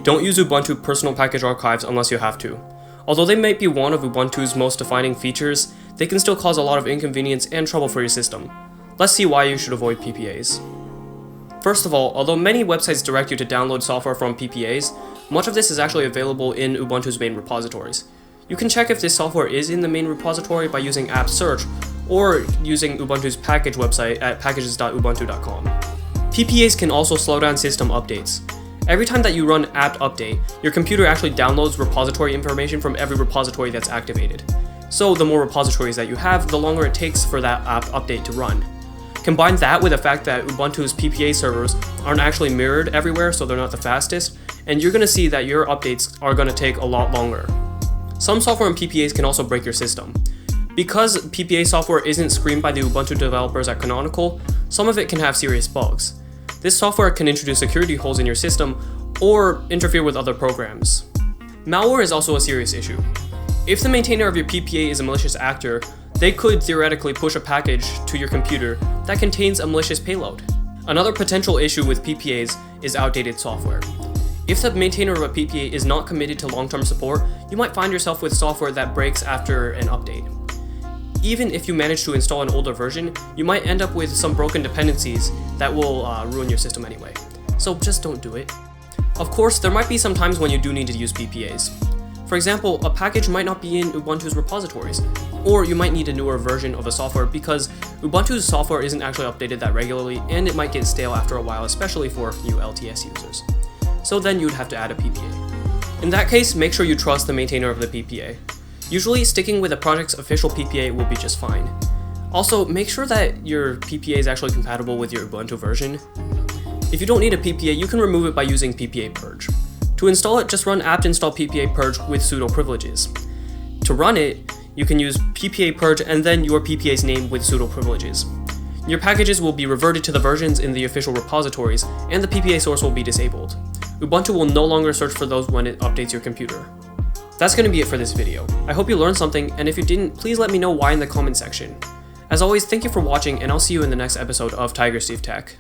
Don't use Ubuntu personal package archives unless you have to. Although they might be one of Ubuntu's most defining features, they can still cause a lot of inconvenience and trouble for your system. Let's see why you should avoid PPAs. First of all, although many websites direct you to download software from PPAs, much of this is actually available in Ubuntu's main repositories. You can check if this software is in the main repository by using apt search or using Ubuntu's package website at packages.ubuntu.com. PPAs can also slow down system updates. Every time that you run apt update, your computer actually downloads repository information from every repository that's activated. So the more repositories that you have, the longer it takes for that apt update to run. Combine that with the fact that Ubuntu's PPA servers aren't actually mirrored everywhere, so they're not the fastest, and you're going to see that your updates are going to take a lot longer. Some software in PPAs can also break your system. Because PPA software isn't screened by the Ubuntu developers at Canonical, some of it can have serious bugs. This software can introduce security holes in your system or interfere with other programs. Malware is also a serious issue. If the maintainer of your PPA is a malicious actor, they could theoretically push a package to your computer that contains a malicious payload. Another potential issue with PPAs is outdated software. If the maintainer of a PPA is not committed to long-term support, you might find yourself with software that breaks after an update. Even if you manage to install an older version, you might end up with some broken dependencies that will ruin your system anyway. So just don't do it. Of course, there might be some times when you do need to use PPAs. For example, a package might not be in Ubuntu's repositories, or you might need a newer version of a software because Ubuntu's software isn't actually updated that regularly and it might get stale after a while, especially for new LTS users. So then you'd have to add a PPA. In that case, make sure you trust the maintainer of the PPA. Usually, sticking with a project's official PPA will be just fine. Also, make sure that your PPA is actually compatible with your Ubuntu version. If you don't need a PPA, you can remove it by using PPA purge. To install it, just run apt install PPA purge with sudo privileges. To run it, you can use PPA purge and then your PPA's name with sudo privileges. Your packages will be reverted to the versions in the official repositories, and the PPA source will be disabled. Ubuntu will no longer search for those when it updates your computer. That's going to be it for this video. I hope you learned something, and if you didn't, please let me know why in the comment section. As always, thank you for watching, and I'll see you in the next episode of Tiger Steve Tech.